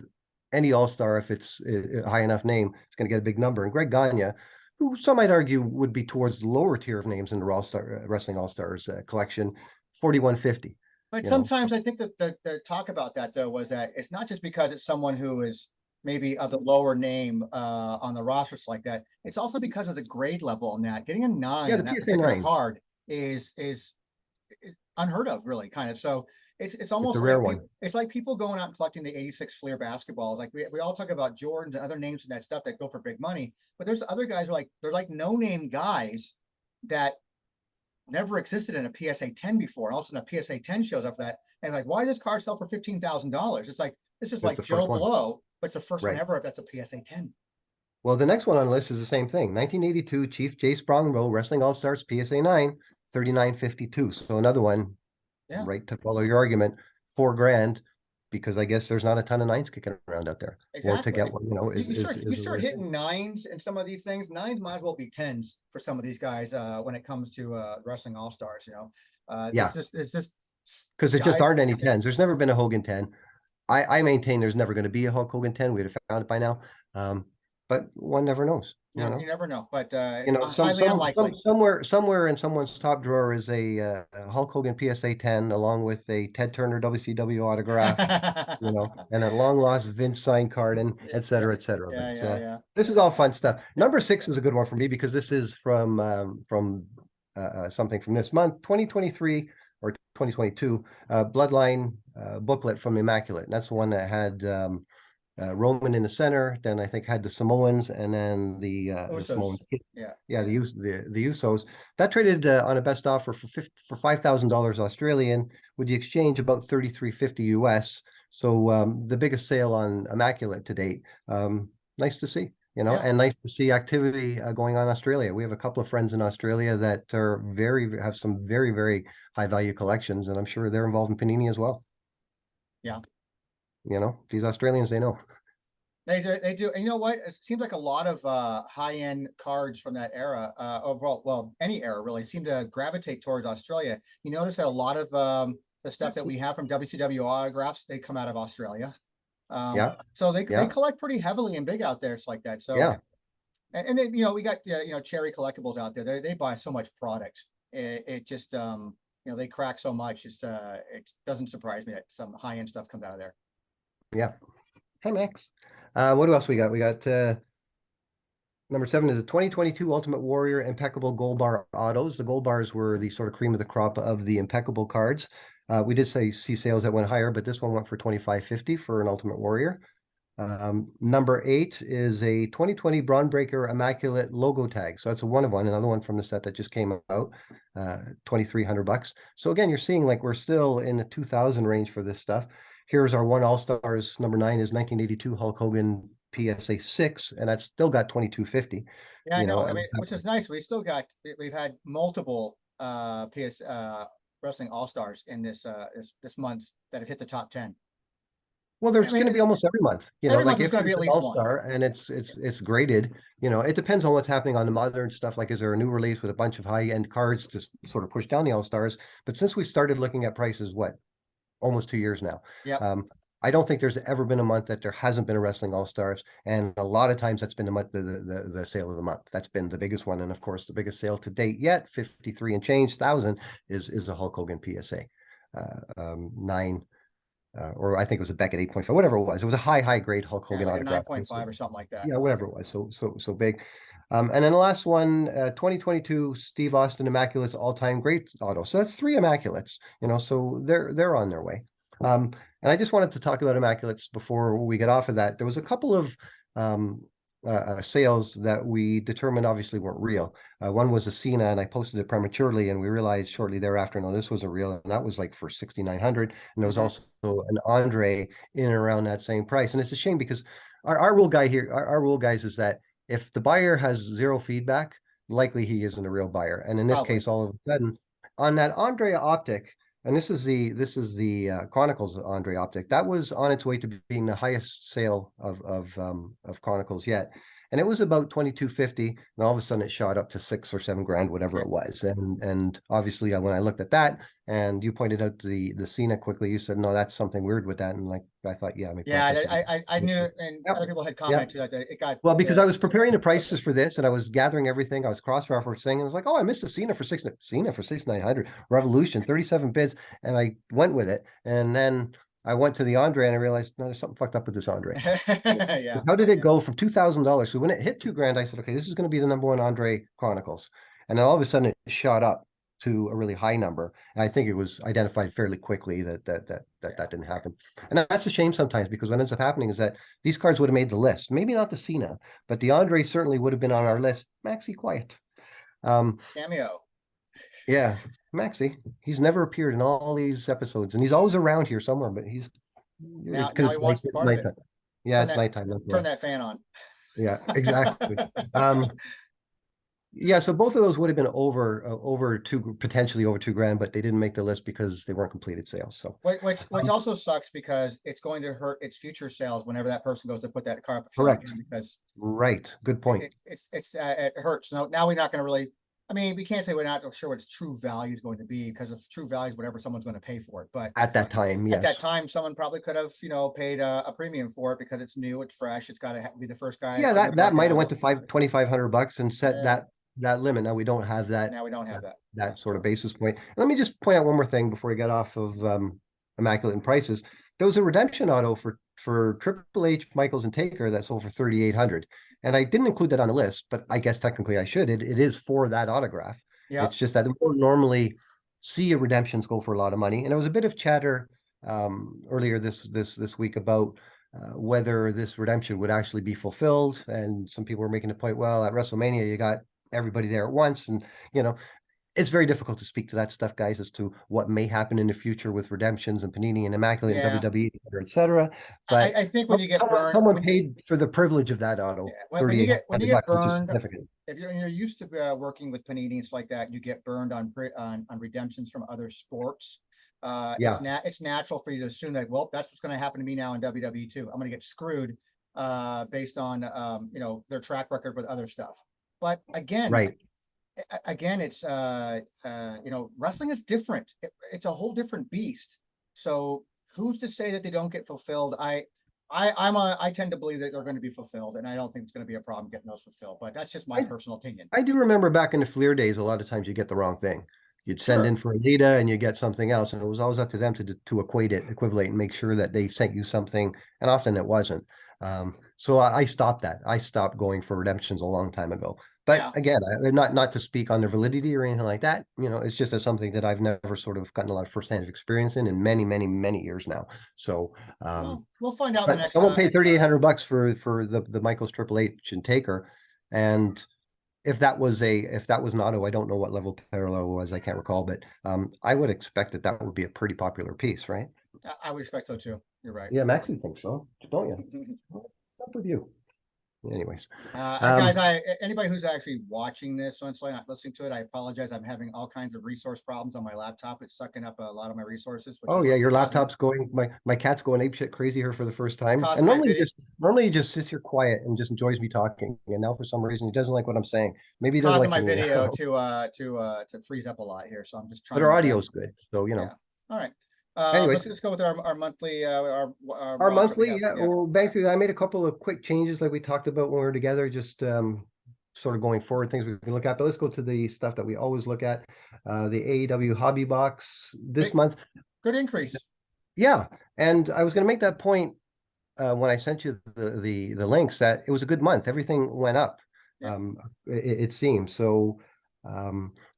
any All Star, if it's a high enough name, it's going to get a big number. And Greg Gagne, who some might argue would be towards the lower tier of names in the Wrestling All-Stars collection, 4,150. But sometimes I think that the talk about that, though, was that it's not just because it's someone who is maybe of the lower name on the rosters like that. It's also because of the grade level on that. Getting a 9 on that particular card is unheard of, really, kind of. So it's almost a rare one. It's like people going out and collecting the 86 Fleer basketball. Like we all talk about Jordans and other names and that stuff that go for big money, but there's other guys who they're like no-name guys that never existed in a PSA 10 before. And all of a sudden a PSA 10 shows up for that. And like, why does this card sell for $15,000? It's like, this is like Joe Blow, but it's the first one ever if that's a PSA 10. Well, the next one on the list is the same thing. 1982 Chief Jace Brownlow Wrestling All-Stars PSA 9, 3,952. So another one, right, to follow your argument, $4 grand, because I guess there's not a ton of 9s kicking around out there. Exactly. Or to get one, you start hitting 9s in some of these things. 9s might as well be 10s for some of these guys when it comes to Wrestling All-Stars. It's just because there just aren't any 10s. There's never been a Hogan 10. I maintain there's never going to be a Hulk Hogan 10. We'd have found it by now. but one never knows, you know? You never know, but You it's know, highly unlikely. somewhere in someone's top drawer is a Hulk Hogan PSA 10 along with a Ted Turner WCW autograph, you know, and a long lost Vince sign card and et Yeah, cetera, et cetera. yeah, But yeah, yeah. this is all fun stuff. Number 6 is a good one for me because this is from something from this month, 2023 or 2022, Bloodline booklet from Immaculate. And that's the one that had Roman in the center, then I think had the Samoans, and then the Samoan, Usos. Yeah. yeah, the Usos. That traded on a best offer for $5,000 Australian, with the exchange about 33.50 US. So the biggest sale on Immaculate to date. Nice to see, you know, Yeah. and nice to see activity going on in Australia. We have a couple of friends in Australia that are have some very high value collections, and I'm sure they're involved in Panini as well. Yeah. You know, these Australians, they know. They do, they do. And you know what? It seems like a lot of high-end cards from that era, overall, well, any era really, seem to gravitate towards Australia. You notice that a lot of the stuff that we have from WCW autographs, they come out of Australia. Yeah, So they yeah, collect pretty heavily and big out there. It's like that. So yeah. and then we got Cherry Collectibles out there. They buy so much product. It just they crack so much. It doesn't surprise me that some high-end stuff comes out of there. Yeah. Hey, Max. What else we got? We got number 7 is the 2022 Ultimate Warrior Impeccable Gold Bar Autos. The gold bars were the sort of cream of the crop of the impeccable cards. We did see sales that went higher, but this one went for $25.50 for an Ultimate Warrior. Number 8 is a 2020 Braun Breaker Immaculate logo tag. So that's a 1-of-1, another one from the set that just came out, $2,300. So again, you're seeing like we're still in the 2000 range for this stuff. Here's our one All-Stars. Number 9 is 1982 Hulk Hogan PSA 6, and that's still got $22.50. Yeah, I You know. know, I mean, which is nice. We've had multiple PS Wrestling All-Stars in this month that have hit the top 10. well, I there's mean, going to be almost every month, you know, every like month is if going to be there's at an least one. all-star and it's graded, you know, it depends on what's happening on the modern stuff. Like, is there a new release with a bunch of high-end cards to sort of push down the all-stars? But since we started looking at prices, what, almost 2 years now, Yep. I don't think there's ever been a month that there hasn't been a wrestling all-stars, and a lot of times that's been the sale of the month. That's been the biggest one, and of course the biggest sale to date yet, 53 and change thousand, is the Hulk Hogan PSA 9. Or I think it was a Beckett 8.5, whatever it was. It was a high grade Hulk Yeah, Hogan like a autograph. 9.5 or something like that. Yeah, whatever it was. So big. And then the last one, 2022 Steve Austin Immaculates all-time great auto. So that's 3 Immaculates, you know, so they're on their way. And I just wanted to talk about Immaculates before we get off of that. There was a couple of sales that we determined obviously weren't real. One was a Cena, and I posted it prematurely, and we realized shortly thereafter, no, this wasn't real, and that was like for 6,900. And there was also an Andre in and around that same price. And it's a shame because our rule guy here, our rule guys, is that if the buyer has zero feedback, likely he isn't a real buyer. And in this Probably. case, all of a sudden, on that Andre optic, and this is the Chronicles Andre optic, that was on its way to being the highest sale of Chronicles yet, and it was about 22.50, and all of a sudden it shot up to 6 or 7 grand, whatever it was. And obviously when I looked at that, and you pointed out the Cena quickly, you said, no, that's something weird with that, and like I thought, yeah, maybe I knew, and Yep. other people had Yep. commented that it got Well, because I was preparing the prices for this, and I was gathering everything, I was cross-referencing, and I was like, oh, I missed the Cena for 6,900, Revolution, 37 bids, and I went with it. And then I went to the Andre, and I realized, no, there's something fucked up with this Andre. yeah. How did it go from $2,000? So when it hit 2 grand, I said, okay, this is going to be the number 1 Andre Chronicles. And then all of a sudden it shot up to a really high number. And I think it was identified fairly quickly that didn't happen. And that's a shame sometimes, because what ends up happening is that these cards would have made the list. Maybe not the Cena, but the Andre certainly would have been on our list. Maxi Quiet. Cameo. Yeah, Maxi. He's never appeared in all these episodes, and he's always around here somewhere, but he's Now because he wants to be part of it. nighttime. Yeah, it's nighttime. Turn that fan on. Yeah, exactly. Yeah, so both of those would have been over potentially over 2 grand, but they didn't make the list because they weren't completed sales. So which also sucks, because it's going to hurt its future sales whenever that person goes to put that car up. Correct. Because right, good point. it hurts. Now we're not going to really I mean, we can't say we're not sure what its true value is going to be, because its true value is whatever someone's going to pay for it. But At that time, at that yes. time, someone probably could have, paid a premium for it because it's new, it's fresh, it's got to be the first guy Yeah, in the that might market have out. went to $2,500 and set Yeah, that limit. Now we don't have that now we don't have that. that sort of So, basis point. Let me just point out one more thing before we get off of Immaculate and prices. There was a redemption auto for Triple H, Michaels, and Taker that sold for 3,800, and I didn't include that on the list, but I guess technically I should. It is for that autograph. yeah, It's just that we don't normally see redemptions go for a lot of money, and there was a bit of chatter earlier this week about whether this redemption would actually be fulfilled, and some people were making the point, well, at WrestleMania you got everybody there at once, and you know it's very difficult to speak to that stuff, guys, as to what may happen in the future with redemptions and Panini and Immaculate and yeah. WWE, et cetera. But I think when you get burned, someone paid for the privilege of that auto, yeah, when you thirty eight get hundred bucks, which is burned, significant. if you're used to working with paninis like that, you get burned on redemptions from other sports. Yeah, It's natural for you to assume that, well, that's what's going to happen to me now in WWE too. I'm going to get screwed based on their track record with other stuff. But right. again, it's wrestling is different. It's a whole different beast. So who's to say that they don't get fulfilled? I tend to believe that they're going to be fulfilled, and I don't think it's going to be a problem getting those fulfilled. But that's just my personal opinion. I do remember back in the Fleer days, a lot of times you get the wrong thing. You'd send Sure. in for Anita and you get something else, and it was always up to them to equate and make sure that they sent you something, and often it wasn't. So I stopped that. I stopped going for redemptions a long time ago. But Yeah. again, not to speak on their validity or anything like that. It's just something that I've never sort of gotten a lot of firsthand experience in many, many, many years now. So, Well, we'll find out the but next someone time. paid $3,800 for the Michaels Triple H and Taker, and if that was an auto, I don't know what level parallel was. I can't recall, but I would expect that would be a pretty popular piece, right? I would expect so too. You're right. Yeah, Max, you think so, don't you? Up with you. Anyways, Guys, anybody who's actually watching this, so not listening to it, I apologize. I'm having all kinds of resource problems on my laptop. It's sucking up a lot of my resources. oh yeah, your laptop's going. My cat's going apeshit crazy here for the first time. And normally he just sits here quiet and just enjoys me talking. And now for some reason he doesn't like what I'm saying. Maybe he doesn't causing like my me. video to freeze up a lot here. So I'm just trying. But our audio's good, so Yeah. All right. Anyways, let's go with our monthly our watch monthly, yeah. Well, bang through that. I made a couple of quick changes like we talked about when we were together, just sort of going forward, things we can look at. But let's go to the stuff that we always look at. The AEW hobby box this month. Good increase. Yeah. And I was going to make that point when I sent you the links, that it was a good month. Everything went up. Yeah. It seems so.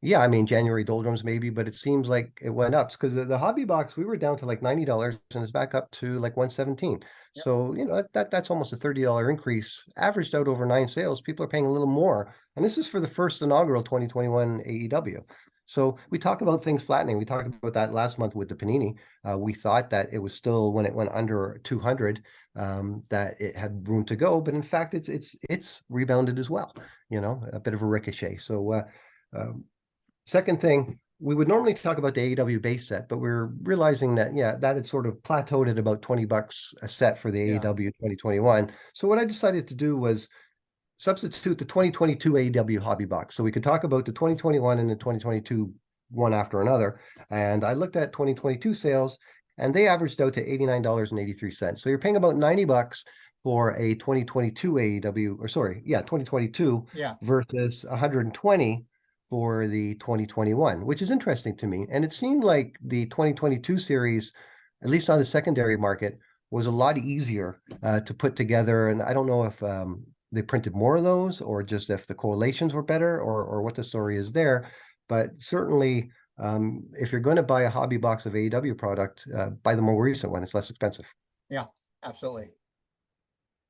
Yeah, I mean, January doldrums maybe, but it seems like it went up because the hobby box, we were down to like $90 and it's back up to like 117. Yep. So, that's almost a $30 increase, averaged out over 9 sales. People are paying a little more. And this is for the first inaugural 2021 AEW. So we talk about things flattening. We talked about that last month with the Panini. We thought that it was still, when it went under 200, that it had room to go, but in fact, it's rebounded as well. A bit of a ricochet. So, second thing, we would normally talk about the AEW base set, but we're realizing that, that had sort of plateaued at about $20 a set for the AEW 2021. So what I decided to do was substitute the 2022 AEW hobby box. So we could talk about the 2021 and the 2022 one after another. And I looked at 2022 sales and they averaged out to $89.83. So you're paying about $90 for a 2022 AEW, 2022 versus 120 for the 2021, which is interesting to me. And it seemed like the 2022 series, at least on the secondary market, was a lot easier to put together. And I don't know if they printed more of those or just if the correlations were better or what the story is there. But certainly, if you're going to buy a hobby box of AEW product, buy the more recent one. It's less expensive. Yeah, absolutely.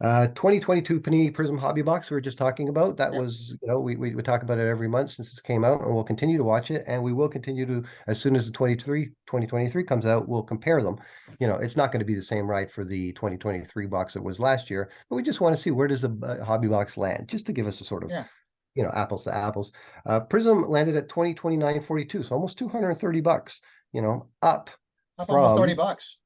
2022 Panini Prizm hobby box we were just talking about. That was, we talk about it every month since it came out, and we'll continue to watch it, and we will continue to, as soon as the 2023 comes out, we'll compare them. It's not going to be the same ride for the 2023 box it was last year, but we just want to see where does a hobby box land, just to give us a sort of apples to apples. Prizm landed at 2029.42, so almost $230, up from almost $30.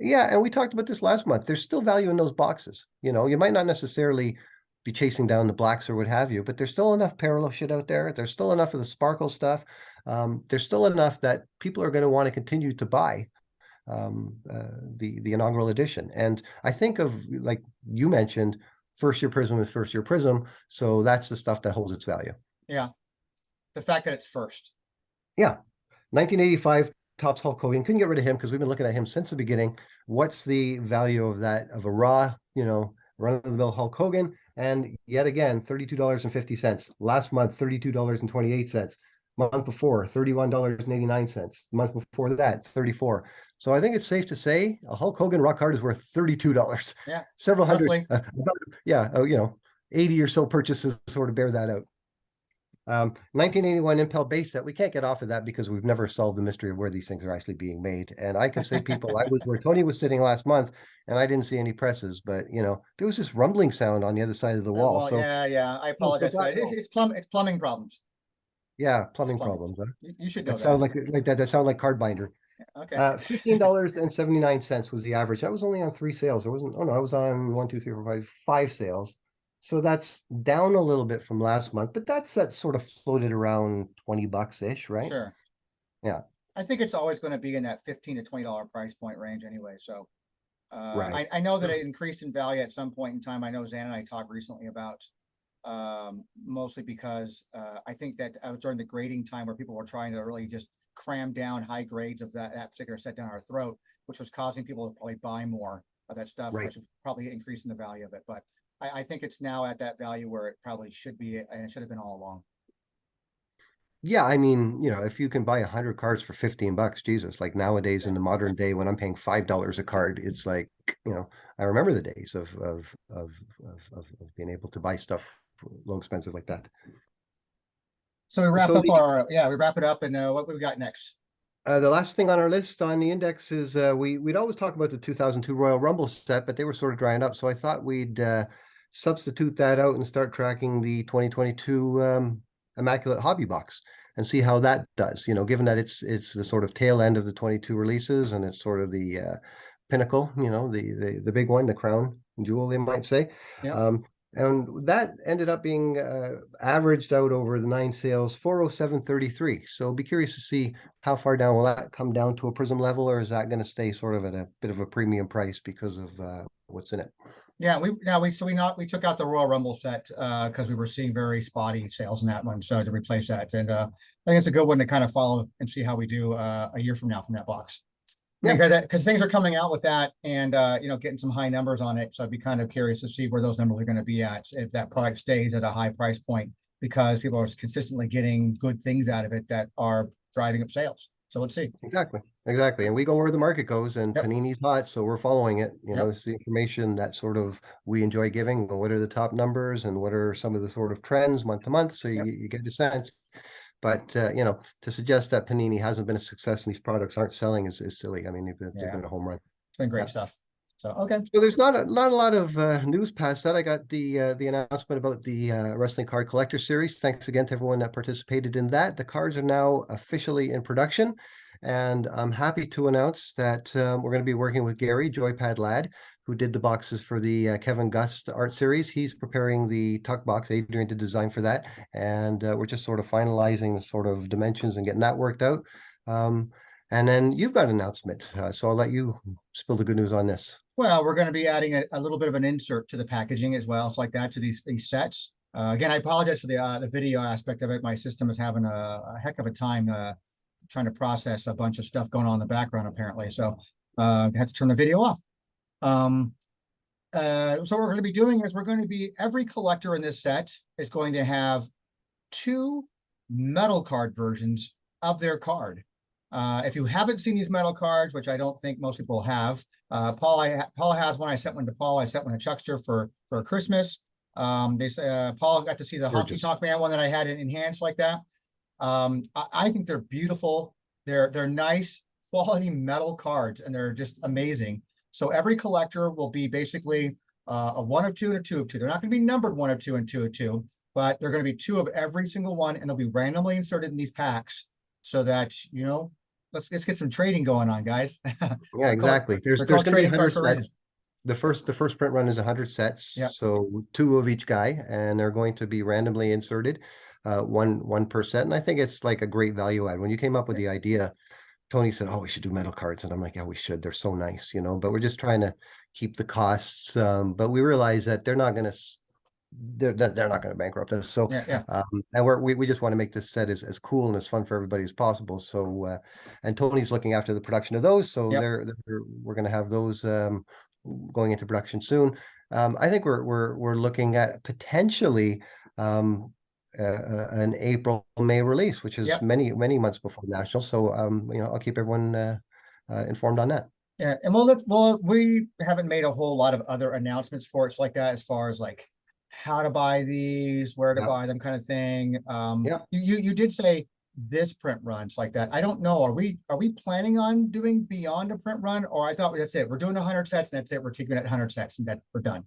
Yeah, and we talked about this last month. There's still value in those boxes. You might not necessarily be chasing down the blacks or what have you, but there's still enough parallel shit out there. There's still enough of the sparkle stuff. There's still enough that people are going to want to continue to buy the inaugural edition. And I think of, like you mentioned, first year Prizm is first year Prizm. So that's the stuff that holds its value. Yeah. The fact that it's first. Yeah. 1985 Topps Hulk Hogan. Couldn't get rid of him because we've been looking at him since the beginning. What's the value of that, of a raw, run-of-the-mill Hulk Hogan? And yet again, $32.50. Last month, $32.28. Month before, $31.89. The month before that, $34. So I think it's safe to say a Hulk Hogan rock card is worth $32. Yeah, several roughly. hundred, 80 or so purchases sort of bear that out. 1981 Impel base set. We can't get off of that because we've never solved the mystery of where these things are actually being made. And I can say, people, I was where Tony was sitting last month, and I didn't see any presses, but there was this rumbling sound on the other side of the wall. Well, so yeah. I apologize for that. It's plumbing problems. Yeah, plumbing problems. Huh? You should know that. Sound like that. That sound like card binder. Okay. $15.79 was the average. That was only on 3 sales. It wasn't. Oh no, I was on 1, 2, 3, 4, 5 sales. So that's down a little bit from last month, but that sort of floated around $20-ish, right? Sure. Yeah. I think it's always going to be in that $15 to $20 price point range anyway. So right. I know that it increased in value at some point in time. I know Zan and I talked recently about mostly because I think that I was during the grading time where people were trying to really just cram down high grades of that particular set down our throat, which was causing people to probably buy more of that stuff, right. which was probably increasing the value of it. But I think it's now at that value where it probably should be, and it should have been all along. Yeah, I mean, if you can buy 100 cards for $15, Jesus, like nowadays in the modern day when I'm paying $5 a card, it's like, I remember the days of being able to buy stuff low expensive like that. So we wrap it up, and what we got next? The last thing on our list on the index is we'd always talk about the 2002 Royal Rumble set, but they were sort of drying up. So I thought we'd substitute that out and start tracking the 2022 Immaculate Hobby Box and see how that does. Given that it's the sort of tail end of the 22 releases and it's sort of the pinnacle, the big one, the crown jewel, they might say. Yeah. And that ended up being averaged out over the 9 sales, 407.33. So be curious to see how far down will that come down to a Prizm level, or is that going to stay sort of at a bit of a premium price because of what's in it? Yeah, we took out the Royal Rumble set because we were seeing very spotty sales in that one, so to replace that, and I think it's a good one to kind of follow and see how we do a year from now from that box. Yeah, because things are coming out with that, and getting some high numbers on it. So I'd be kind of curious to see where those numbers are going to be at if that product stays at a high price point, because people are consistently getting good things out of it that are driving up sales. So let's see. Exactly. And we go where the market goes, and Panini's hot, so we're following it. This is the information that sort of we enjoy giving. What are the top numbers and what are some of the sort of trends month to month? So you get a sense. But to suggest that Panini hasn't been a success and these products aren't selling is silly. I mean, they've been a home run. It's been great stuff. So okay. So there's not a lot of news past that. I got the announcement about the Wrestling Card Collector Series. Thanks again to everyone that participated in that. The cards are now officially in production, and I'm happy to announce that we're going to be working with Gary Joypad Lad, who did the boxes for the Kevin Gust art series. He's preparing the tuck box. Adrian did design for that, and we're just sort of finalizing the sort of dimensions and getting that worked out. And then you've got an announcement, so I'll let you spill the good news on this. Well, we're going to be adding a little bit of an insert to the packaging as well, so like that to these sets. Again, I apologize for the video aspect of it. My system is having a heck of a time trying to process a bunch of stuff going on in the background, apparently. So I had to turn the video off. So what we're going to be doing is every collector in this set is going to have 2 metal card versions of their card. If you haven't seen these metal cards, which I don't think most people have, Paul has one. I sent one to Paul. I sent one to Chuckster for Christmas. Paul got to see the Honky Tonk Man one that I had enhanced like that. I think they're beautiful. They're nice quality metal cards, and they're just amazing. So every collector will be basically a 1 of 2 and a 2 of 2. They're not going to be numbered 1 of 2 and 2 of 2, but they're going to be 2 of every single one, and they'll be randomly inserted in these packs so that let's get some trading going on, guys. Yeah, exactly. There's going to be The first print run is 100 sets, Yep. so 2 of each guy, and they're going to be randomly inserted, one per set. And I think it's like a great value add. When you came up with the idea, Tony said, "Oh, we should do metal cards," and I'm like, "Yeah, we should. They're so nice, you know." But we're just trying to keep the costs. But we realize that they're not going to they're not going to bankrupt us. So, Yeah. and we just want to make this set as cool and as fun for everybody as possible. So, and Tony's looking after the production of those. So Yep. we're going to have those going into production soon. I think we're looking at potentially an April, May release, which is Yep. many months before national. So, you know, I'll keep everyone informed on that. Yeah, and we haven't made a whole lot of other announcements for it like that, as far as like how to buy these, where to Yeah. buy them, kind of thing. Yeah. You did say this print runs like that. I don't know. Are we planning on doing beyond a print run, or I thought that's it? We're doing 100 sets and that's it. We're keeping it at 100 sets and that we're done.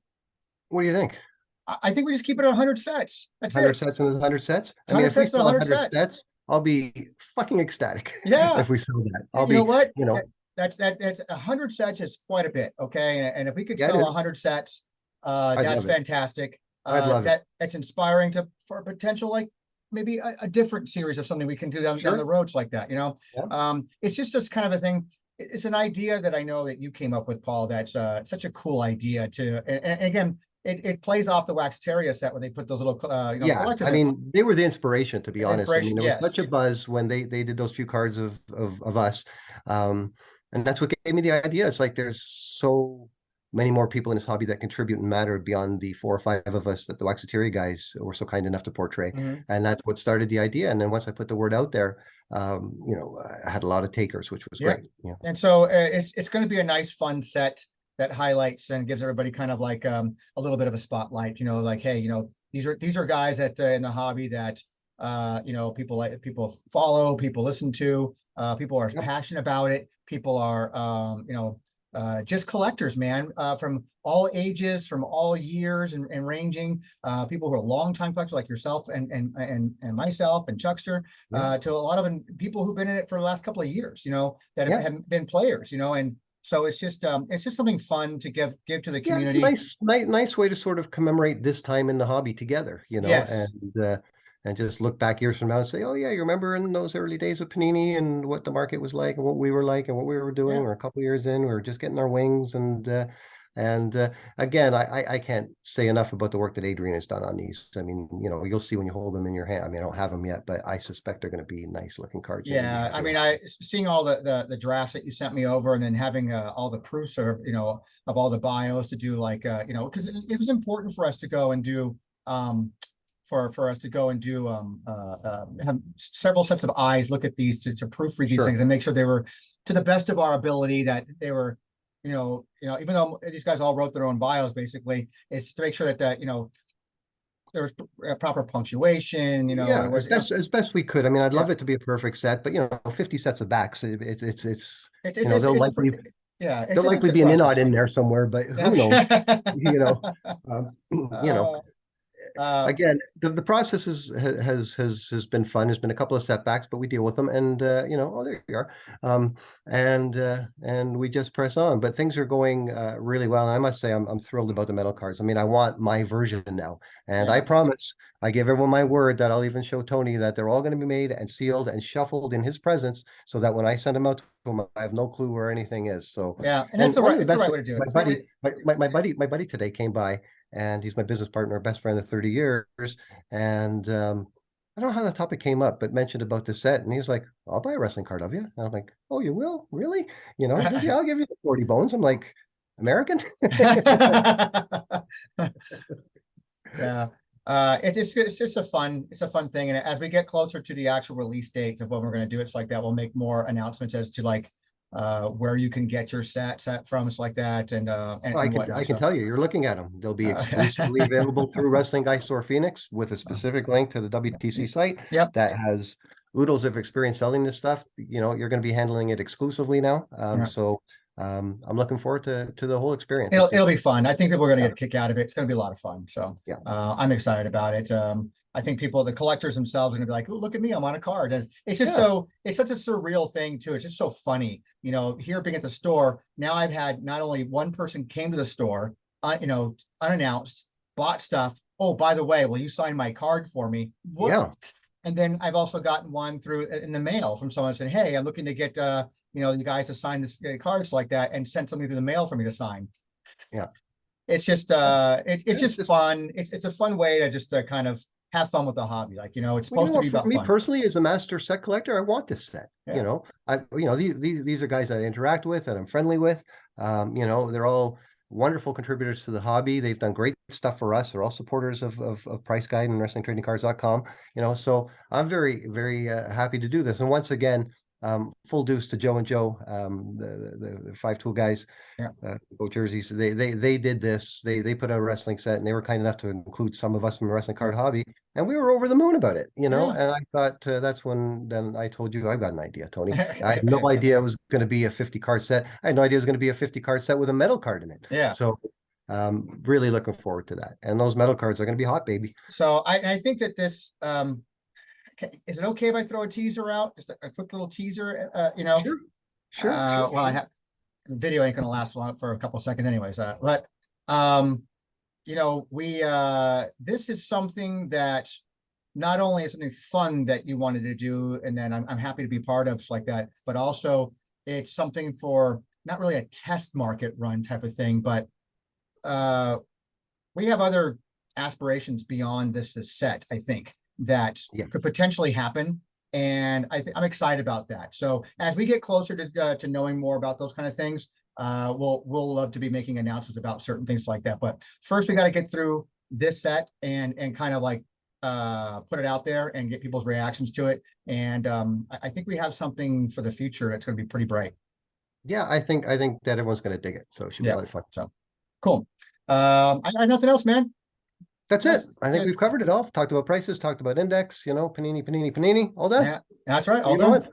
What do you think? I think we just keep it at 100 sets. That's 100 it. sets and 100 sets. I 100 mean, if we sets and sell 100 100 sets. sets, I'll be fucking ecstatic. Yeah. If we sell that, I'll You be, know what? you know, That's 100 sets is quite a bit. Okay. And if we could Yeah, it sell is. 100 sets, I'd that's love it. fantastic. I'd love it. That's inspiring for a potential, like maybe a different series of something we can do down Sure. the roads like that, you know? Yeah. It's just this kind of a thing. It's an idea that I know that you came up with, Paul. That's such a cool idea and again, it plays off the Waxteria set when they put those little Yeah, collectors I mean, they were the inspiration, to be honest. I mean, Inspiration, there was yes. such a buzz when they did those few cards of us. And that's what gave me the idea. It's like there's so many more people in this hobby that contribute and matter beyond the 4 or 5 of us that the Waxteria guys were so kind enough to portray. Mhm. And that's what started the idea. And then once I put the word out there, you know, I had a lot of takers, which was Yeah. great. Yeah. And so it's going to be a nice, fun set that highlights and gives everybody kind of like a little bit of a spotlight, you know, like, hey, you know, these are guys that in the hobby that you know, people follow, people listen to, people are passionate about it, people are you know, just collectors, man, from all ages, from all years and ranging, people who are longtime collectors like yourself and myself and Chuckster, to a lot of people who've been in it for the last couple of years, you know, that have been players, you know, and so it's just something fun to give to the community. It's a nice way to sort of commemorate this time in the hobby together, you know, Yes. and just look back years from now and say, oh yeah, you remember in those early days of Panini and what the market was like and what we were like and what we were doing. We're a couple years in, we were just getting our wings. And again, I can't say enough about the work that Adrian has done on these. I mean, you know, you'll see when you hold them in your hand. I mean, I don't have them yet, but I suspect they're going to be nice looking cards. Yeah, I mean, seeing all the drafts that you sent me over, and then having all the proofs of, you know, of all the bios to do, like you know, because it was important for us to go and do for us to go and do have several sets of eyes look at these to proofread these things and make sure they were to the best of our ability, that they were, you know, even though these guys all wrote their own bios, basically, it's to make sure that you know, there was proper punctuation, you know. Yeah, it was as best we could. I mean, I'd love it to be a perfect set, but you know, 50 sets of backs, you know, there'll likely be an inot in there somewhere, but who knows? You know, you know. Again, the process has been fun. There's been a couple of setbacks, but we deal with them, and you know, oh, there you are, and we just press on. But things are going really well, and I must say I'm thrilled about the metal cards. I mean, I want my version now, and I promise, I give everyone my word that I'll even show Tony that they're all going to be made and sealed and shuffled in his presence, so that when I send them out to him, I have no clue where anything is. So yeah, and that's the right way to do it. My buddy today came by, and he's my business partner, best friend of 30 years. And I don't know how the topic came up, but mentioned about the set. And he was like, I'll buy a wrestling card of you. And I'm like, oh, you will? Really? You know, he goes, yeah, I'll give you the 40 bones. I'm like, American? Yeah. It's just a fun thing. And as we get closer to the actual release date of when we're going to do it, like that, we'll make more announcements as to like where you can get your set from, it's like that, and I can tell you, you're looking at them. They'll be exclusively available through Wrestling Guy Store Phoenix, with a specific link to the WTC site that has oodles of experience selling this stuff. You know, you're going to be handling it exclusively now. So I'm looking forward to the whole experience. It'll be fun. I think people are going to get a kick out of it. It's going to be a lot of fun. So Yeah. I'm excited about it. I think the collectors themselves are going to be like, oh, look at me, I'm on a card. And it's just it's such a surreal thing too. It's just so funny, here being at the store. Now I've had not only one person came to the store, unannounced, bought stuff. Oh, by the way, will you sign my card for me? What? Yeah. And then I've also gotten one through in the mail from someone saying, hey, I'm looking to get, you guys to sign this cards like that, and send something through the mail for me to sign. Yeah. It's just, it's just fun. It's a fun way to just kind of have fun with the hobby. Like, it's supposed to be about fun. Me fun. personally, as a master set collector, I want this set. Yeah. These are guys I interact with, that I'm friendly with. They're all wonderful contributors to the hobby. They've done great stuff for us. They're all supporters of Price Guide and WrestlingTradingCards.com. So I'm very, very happy to do this. And once again, full deuce to Joe and Joe, the 5-tool guys, Go Jerseys. They did this. They put out a wrestling set, and they were kind enough to include some of us from the wrestling card hobby, and we were over the moon about it. And I thought that's when then I told you, I've got an idea, Tony. I had no idea it was going to be a 50 card set. I had no idea it was going to be a 50 card set with a metal card in it. Yeah. So really looking forward to that. And those metal cards are going to be hot, baby. So I think that this is it okay if I throw a teaser out? Just a quick little teaser, Sure. Well, I have video ain't gonna last long for a couple seconds anyways. But this is something that not only is something fun that you wanted to do, and then I'm happy to be part of like that, but also it's something for not really a test market run type of thing, but we have other aspirations beyond this set, I think, that could potentially happen. And I'm excited about that. So as we get closer to knowing more about those kind of things, we'll love to be making announcements about certain things like that. But first we got to get through this set and kind of like put it out there and get people's reactions to it. And I think we have something for the future that's going to be pretty bright. Yeah, I think that everyone's going to dig it. So it should be a lot of fun. So cool. I got nothing else, man. That's it. I think we've covered it all. Talked about prices, talked about index, Panini, all that. Yeah, that's right. All done.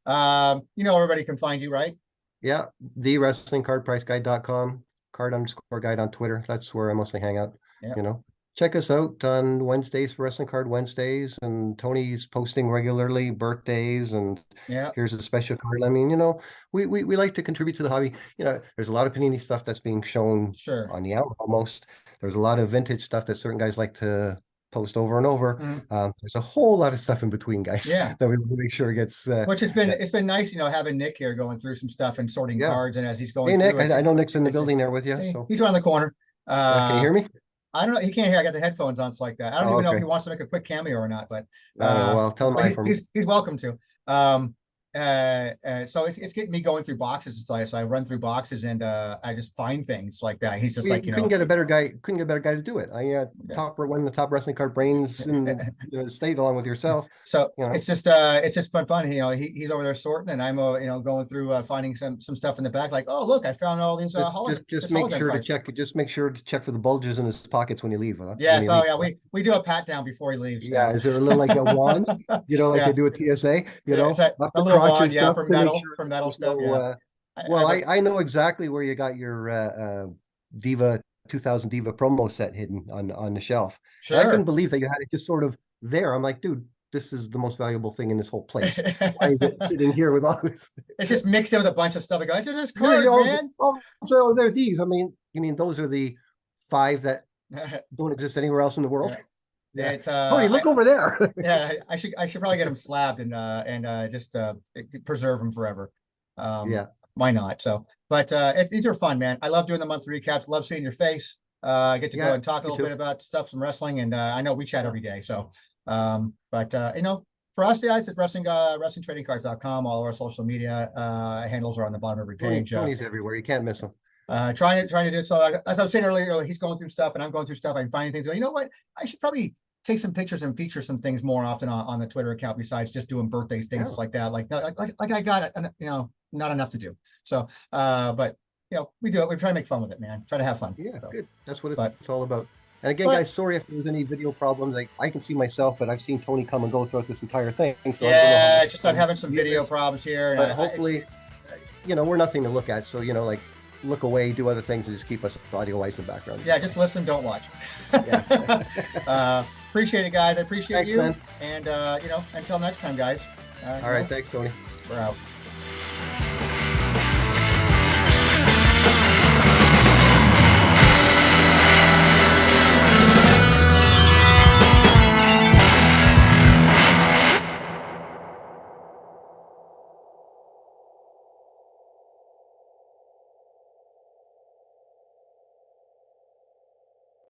Everybody can find you, right? Yeah. The WrestlingCardPriceGuide.com, card_guide on Twitter. That's where I mostly hang out. Yeah. Check us out on Wednesdays for Wrestling Card Wednesdays, and Tony's posting regularly birthdays, and here's a special card. I mean, we like to contribute to the hobby. There's a lot of Panini stuff that's being shown on the hour almost. There's a lot of vintage stuff that certain guys like to post over and over. There's a whole lot of stuff in between, guys. that we make sure it gets. Which it's been nice, having Nick here going through some stuff and sorting cards, and as he's going. Hey, through Nick, I know Nick's in the building there with you. So he's around the corner. Can you hear me? I don't know. He can't hear. I got the headphones on, so like that. I don't even know if he wants to make a quick cameo or not, but well, tell him he's welcome to. So it's getting me going through boxes. So I run through boxes and I just find things like that. He's just couldn't get a better guy to do it. One of the top wrestling card brains in the state, along with yourself. So it's just fun. He's over there sorting, and I'm going through finding some stuff in the back. Like, oh look, I found all these just make sure to check. Just make sure to check for the bulges in his pockets when you leave. Yeah. We do a pat down before he leaves. Yeah. Is there a little like a wand? Like they do at TSA. A little wand, for metal stuff. I know exactly where you got your Diva 2000 Diva promo set hidden on the shelf. Sure. I couldn't believe that you had it just sort of there. I'm like, dude, this is the most valuable thing in this whole place. Why is it sitting here with all this? It's just mixed in with a bunch of stuff. I go, it's just cards, man. So they're these. I mean, you mean those are the 5 that don't exist anywhere else in the world? Yeah, it's look over there. I should probably get them slabbed and just preserve them forever. Why not? So, but these are fun, man. I love doing the monthly recaps. Love seeing your face. I get to go and talk a little bit about stuff from wrestling, and I know we chat every day. So, for us, it's at WrestlingTradingCards.com. All of our social media handles are on the bottom of every page. Tony's everywhere. You can't miss them. Trying to do so. As I was saying earlier, he's going through stuff and I'm going through stuff. I'm finding things. You know what? I should probably take some pictures and feature some things more often on the Twitter account besides just doing birthdays, things like that. Like I got it, not enough to do. So, but we do it. We try to make fun with it, man. Try to have fun. Yeah, good. That's what it's all about. And again, guys, sorry if there's any video problems. Like I can see myself, but I've seen Tony come and go throughout this entire thing. So I'm having some video problems here. But hopefully. you know, we're nothing to look at. So, you know, like look away, do other things, and just keep us audio wise in the background. Yeah, just listen, don't watch. Yeah. Appreciate it, guys. I appreciate Thanks, you. man. And, you know, until next time, guys. All right. Thanks, Tony. We're out.